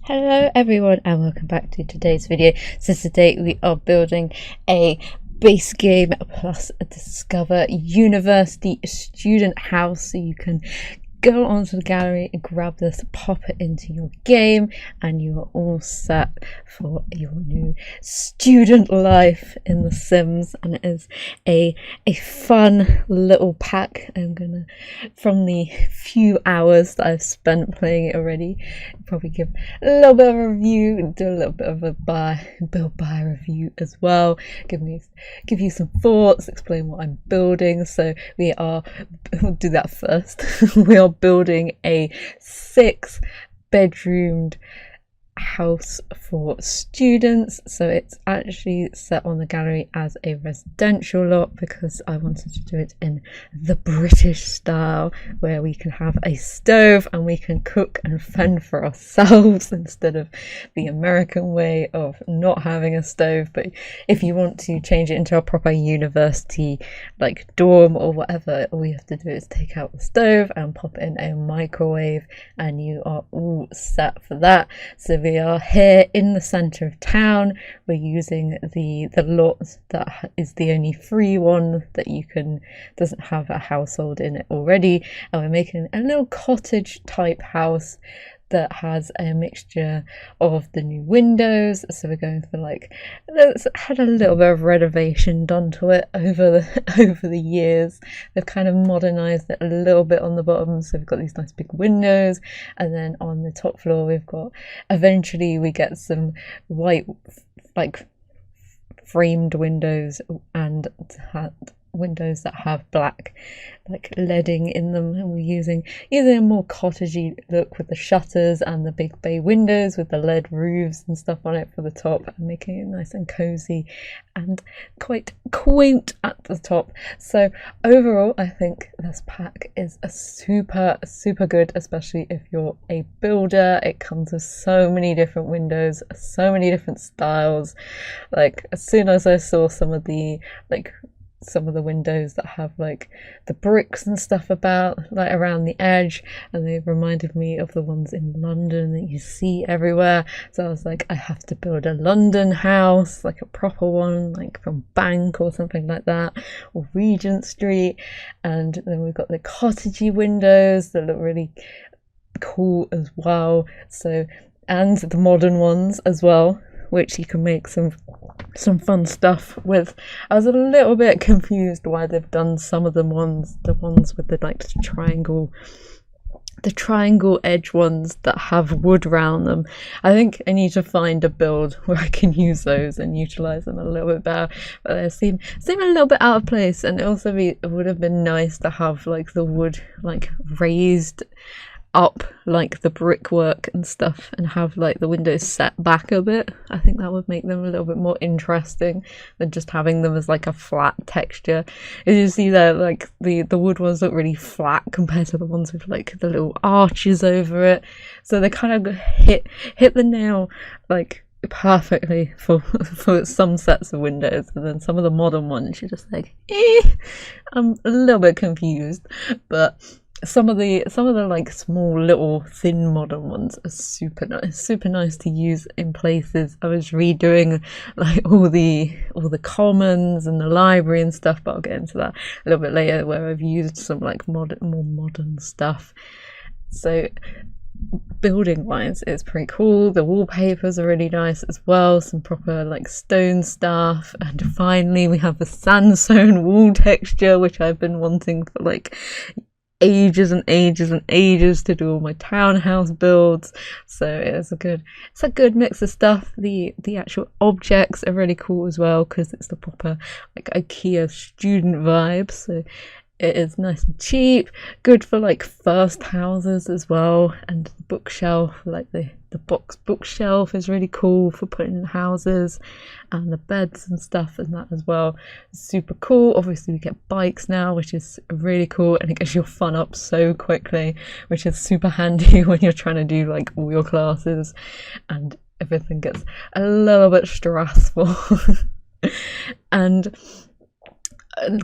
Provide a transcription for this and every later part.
Hello everyone and welcome back to today's video. So today we are building a base game plus a Discover University student house, so you can go onto the gallery and grab this, pop it into your game, and you are all set for your new student life in The Sims. And it is a fun little pack. I'm gonna, from the few hours that I've spent playing it already, probably give a little bit of a review and do a little bit of a build buy review as well. Give you some thoughts, explain what I'm building. So we'll do that first. We are building a 6-bedroomed house for students, so it's actually set on the gallery as a residential lot because I wanted to do it in the British style, where we can have a stove and we can cook and fend for ourselves instead of the American way of not having a stove. But if you want to change it into a proper university like dorm or whatever, all you have to do is take out the stove and pop it in a microwave and you are all set for that. So we are here in the centre of town. We're using the lot that is the only free one that doesn't have a household in it already, and we're making a little cottage type house that has a mixture of the new windows. So we're going for had a little bit of renovation done to it over the years. They've kind of modernized it a little bit on the bottom, so we've got these nice big windows, and then on the top floor eventually we get some white framed windows and windows that have black leading in them, and we're using either a more cottagey look with the shutters and the big bay windows with the lead roofs and stuff on it for the top, and making it nice and cozy and quite quaint at the top. So overall I think this pack is a super good, especially if you're a builder. It comes with so many different windows, so many different styles. As soon as I saw some of the windows that have the bricks and stuff around the edge, and they reminded me of the ones in London that you see everywhere. So I was like, I have to build a London house, a proper one, from Bank or something like that, or Regent Street. And then we've got the cottagey windows that look really cool as well, and the modern ones as well, which you can make some fun stuff with. I was a little bit confused why they've done some of the ones with the triangle edge ones that have wood around them. I think I need to find a build where I can use those and utilize them a little bit better, but they seem a little bit out of place. And it would have been nice to have the wood raised up the brickwork and stuff, and have the windows set back a bit. I think that would make them a little bit more interesting than just having them as a flat texture. As you see there, the wood ones look really flat compared to the ones with the little arches over it. So they kind of hit the nail perfectly for some sets of windows, and then some of the modern ones you're just I'm a little bit confused. But some of the small little thin modern ones are super nice to use in places. I was redoing all the commons and the library and stuff, but I'll get into that a little bit later, where I've used some more modern stuff. So building wise, it's pretty cool. The wallpapers are really nice as well, some proper stone stuff. And finally we have the sandstone wall texture, which I've been wanting for ages and ages to do all my townhouse builds. So it's a good mix of stuff. The actual objects are really cool as well, because it's the proper IKEA student vibe. So it is nice and cheap, good for first houses as well. And the bookshelf, the box bookshelf, is really cool for putting in houses, and the beds and stuff and that as well. Super cool. Obviously we get bikes now, which is really cool, and it gets your fun up so quickly, which is super handy when you're trying to do all your classes and everything gets a little bit stressful. And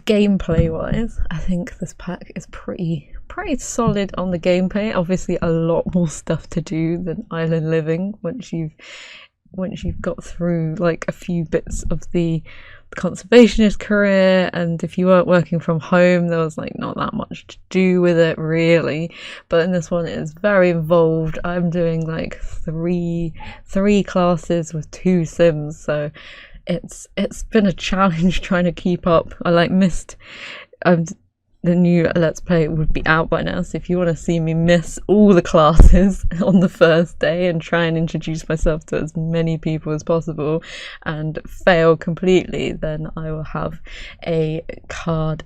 gameplay wise, I think this pack is pretty pretty solid on the gameplay. Obviously a lot more stuff to do than Island Living once you've got through like a few bits of the conservationist career, and if you weren't working from home there was like not that much to do with it really. But in this one it is very involved. I'm doing like three classes with 2 sims, so it's been a challenge trying to keep up. I like missed the new Let's Play would be out by now, so if you want to see me miss all the classes on the first day and try and introduce myself to as many people as possible and fail completely, then I will have a card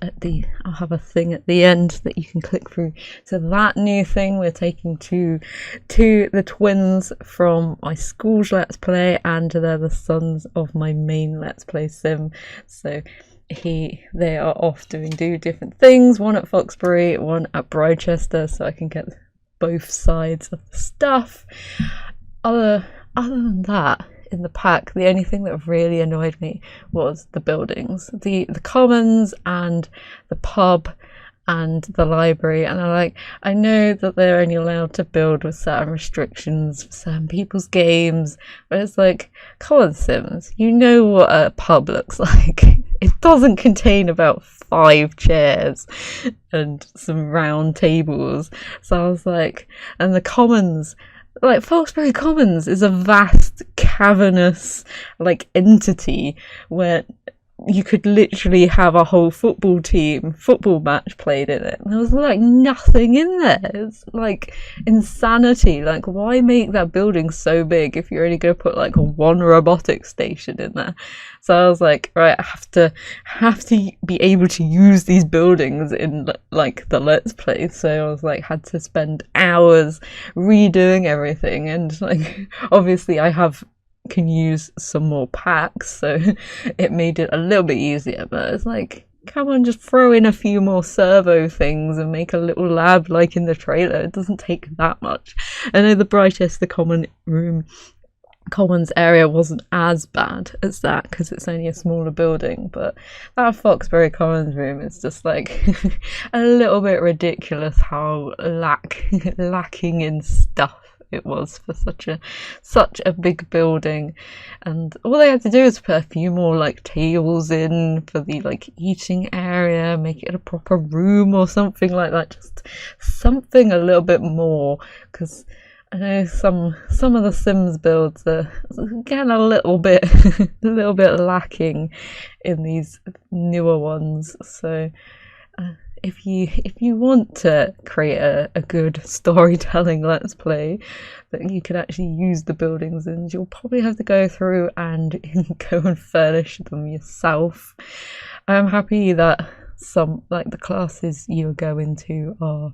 I'll have a thing at the end that you can click through to that new thing. We're taking to the twins from my school's Let's Play, and they're the sons of my main Let's Play sim, so they are off doing different things, one at Foxbury, one at Brightchester, so I can get both sides of the stuff. Other than that, in the pack, the only thing that really annoyed me was the buildings, the commons and the pub and the library. And I know that they're only allowed to build with certain restrictions for certain people's games, but it's like, come on Sims, you know what a pub looks like. It doesn't contain about 5 chairs and some round tables. So I was like, and the commons, like Foxbury Commons is a vast cavernous like entity where you could literally have a whole football match played in it. And there was like nothing in there. It's like insanity. Like, why make that building so big if you're only going to put like one robotic station in there? So I was like, right, I have to be able to use these buildings in like the Let's Play. So I was like, had to spend hours redoing everything, and like obviously I can use some more packs, so it made it a little bit easier. But it's like, come on, just throw in a few more servo things and make a little lab like in the trailer. It doesn't take that much. I know the Brightchester Commons area wasn't as bad as that because it's only a smaller building, but that Foxbury Commons room is just like a little bit ridiculous how lacking in stuff it was for such a big building. And all they had to do is put a few more like tables in for the like eating area, make it a proper room or something like that, just something a little bit more, because I know some of the Sims builds are getting a little bit lacking in these newer ones. So if you want to create a good storytelling Let's Play that you can actually use the buildings in, you'll probably have to go through and go and furnish them yourself. I'm happy that some like the classes you go into are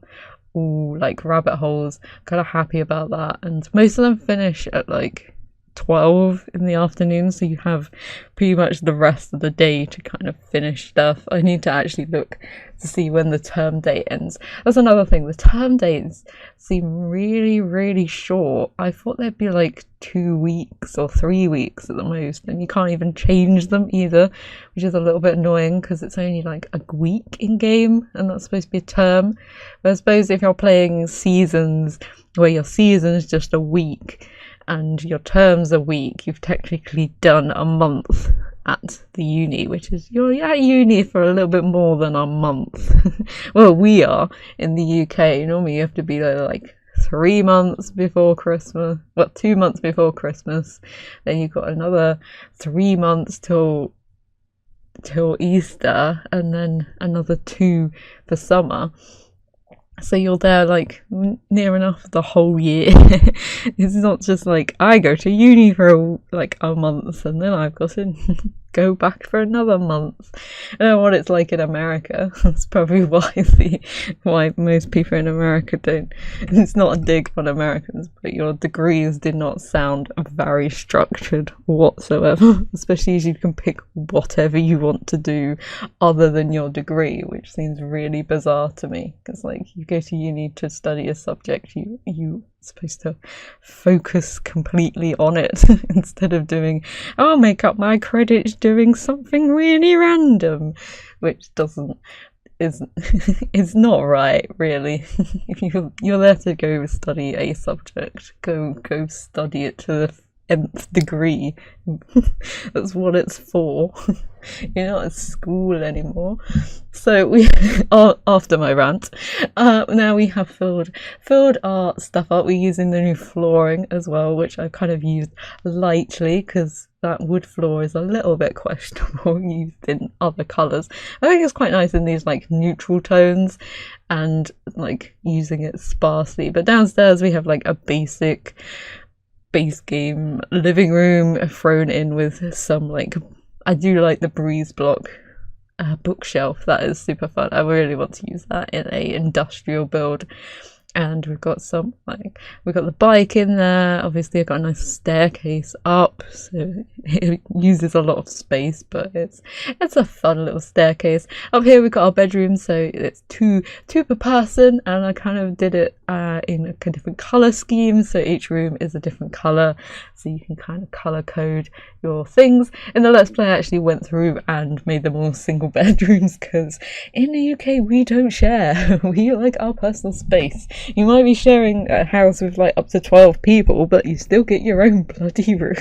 all like rabbit holes. Kind of happy about that, and most of them finish at like 12 in the afternoon, so you have pretty much the rest of the day to kind of finish stuff. I need to actually look to see when the term date ends. That's another thing, the term dates seem really short. I thought they'd be like 2 weeks or 3 weeks at the most, and you can't even change them either, which is a little bit annoying because it's only like a week in game and that's supposed to be a term. But I suppose if you're playing seasons where your season is just a week and your term's a week, you've technically done a month at the uni, which is, you're at uni for a little bit more than a month. Well, we are in the UK. Normally you have to be there like 3 months before Christmas, 2 months before Christmas, then you've got another 3 months till Easter, and then another 2 for summer. So you're there like near enough the whole year. It's not just like I go to uni for like a month and then I've got to go back for another month. I don't know what it's like in America. That's probably why most people in America don't. It's not a dig on Americans, but your degrees did not sound very structured whatsoever, especially as you can pick whatever you want to do other than your degree, which seems really bizarre to me, because like you go to uni to study a subject, you supposed to focus completely on it instead of doing, I'll make up my credits doing something really random, which doesn't is it's not right, really. If you're there to go study a subject, go study it to the nth degree. That's what it's for. You're not at school anymore. So we after my rant, now we have filled our stuff up. We're using the new flooring as well, which I kind of used lightly because that wood floor is a little bit questionable used in other colours. I think it's quite nice in these like neutral tones and like using it sparsely. But downstairs we have like a basic base game living room thrown in with some like, I do like the breeze block bookshelf. That is super fun. I really want to use that in a industrial build. And we've got some like, we've got the bike in there. Obviously I've got a nice staircase up, so it uses a lot of space, but it's a fun little staircase. Up here we've got our bedroom, so it's two per person, and I kind of did it in a different color scheme, so each room is a different color, so you can kind of color code your things. In the Let's Play I actually went through and made them all single bedrooms, because in the UK we don't share. We like our personal space. You might be sharing a house with like up to 12 people, but you still get your own bloody room.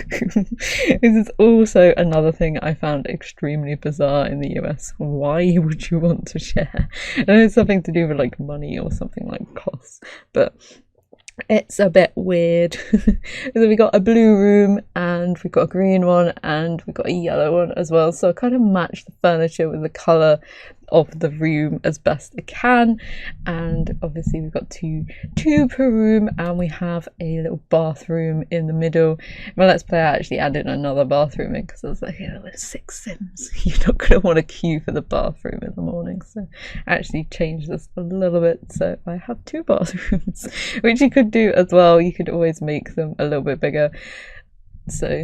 This is also another thing I found extremely bizarre in the US. Why would you want to share? And it's something to do with like money or something like costs, but it's a bit weird. So we got a blue room and we've got a green one and we've got a yellow one as well, so I kind of matched the furniture with the colour of the room as best I can. And obviously we've got two per room, and we have a little bathroom in the middle. Well, Let's Play I actually added another bathroom in because I was like, yeah, there's 6 Sims, you're not going to want to queue for the bathroom in the morning, so I actually changed this a little bit, so I have 2 bathrooms, which you could do as well. You could always make them a little bit bigger, so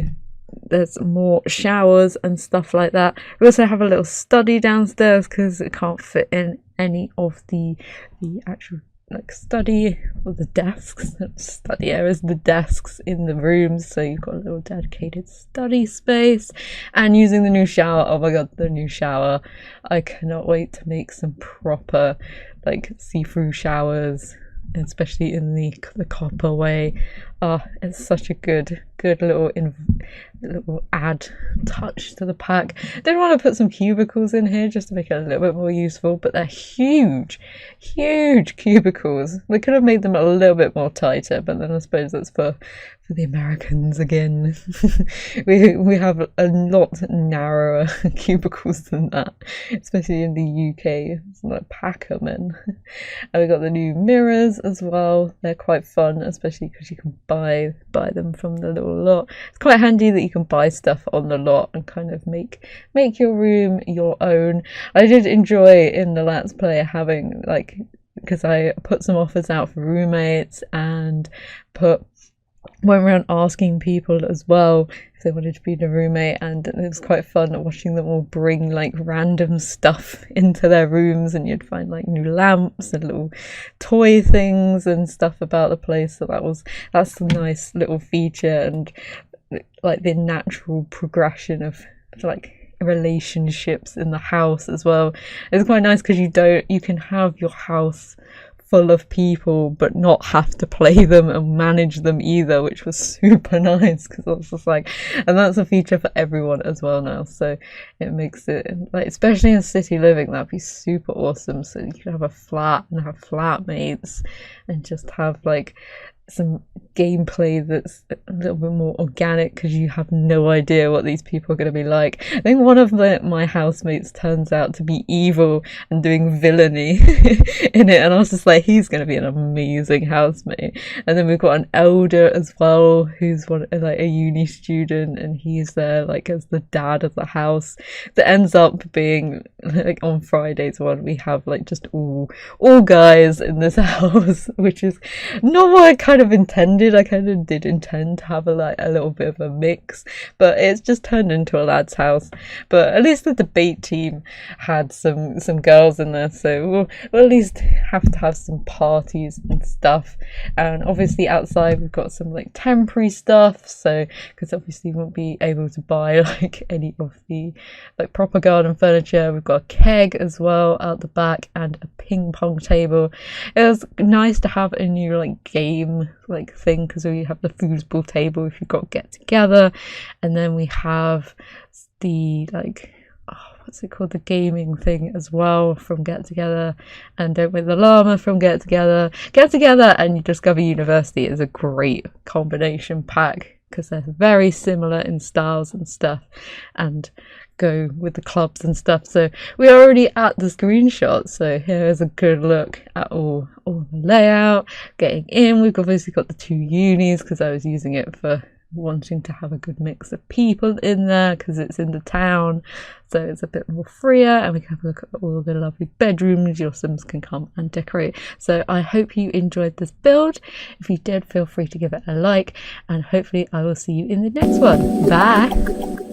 there's more showers and stuff like that. We also have a little study downstairs because it can't fit in any of the actual like study or the desks. Study areas, the desks in the rooms, so you've got a little dedicated study space. And using the new shower, oh my god, the new shower, I cannot wait to make some proper like see-through showers, especially in the copper way. It's such a good little add touch to the pack. Did want to put some cubicles in here just to make it a little bit more useful, but they're huge cubicles. They could have made them a little bit more tighter, but then I suppose that's for the Americans again. we have a lot narrower cubicles than that, especially in the UK. It's like pack them in. And we got the new mirrors as well. They're quite fun, especially because you can buy them from the little lot. It's quite handy that you can buy stuff on the lot and kind of make your room your own. I did enjoy in the Let's Play having like, because I put some offers out for roommates and went around asking people as well if they wanted to be the roommate, and it was quite fun watching them all bring like random stuff into their rooms, and you'd find like new lamps and little toy things and stuff about the place. So that's a nice little feature, and like the natural progression of like relationships in the house as well. It's quite nice because you can have your house full of people but not have to play them and manage them either, which was super nice, because I was just like, and that's a feature for everyone as well now, so it makes it like, especially in city living, that'd be super awesome. So you could have a flat and have flatmates and just have like some gameplay that's a little bit more organic, because you have no idea what these people are going to be like. I think one of my housemates turns out to be evil and doing villainy in it, and I was just like, he's going to be an amazing housemate. And then we've got an elder as well, who's like a uni student, and he's there like as the dad of the house. That ends up being like, on Fridays we have like just all guys in this house, which is not what I kind kind of intended. I kind of did intend to have a little bit of a mix, but it's just turned into a lad's house. But at least the debate team had some girls in there, so we'll at least have to have some parties and stuff. And obviously outside we've got some like temporary stuff, so because obviously we won't be able to buy like any of the like proper garden furniture. We've got a keg as well out the back and a ping pong table. It was nice to have a new like game like thing, because we have the foosball table if you've got to get together, and then we have the like what's it called, the gaming thing as well from Get Together, and Don't Wake the Llama from Get Together. Get Together and You Discover University is a great combination pack because they're very similar in styles and stuff, and go with the clubs and stuff. So we're already at the screenshot, so here is a good look at all the layout. Getting in, we've obviously got the 2 unis because I was using it for wanting to have a good mix of people in there because it's in the town, so it's a bit more freer, and we can have a look at all the lovely bedrooms your Sims can come and decorate. So I hope you enjoyed this build. If you did, feel free to give it a like, and hopefully I will see you in the next one. Bye.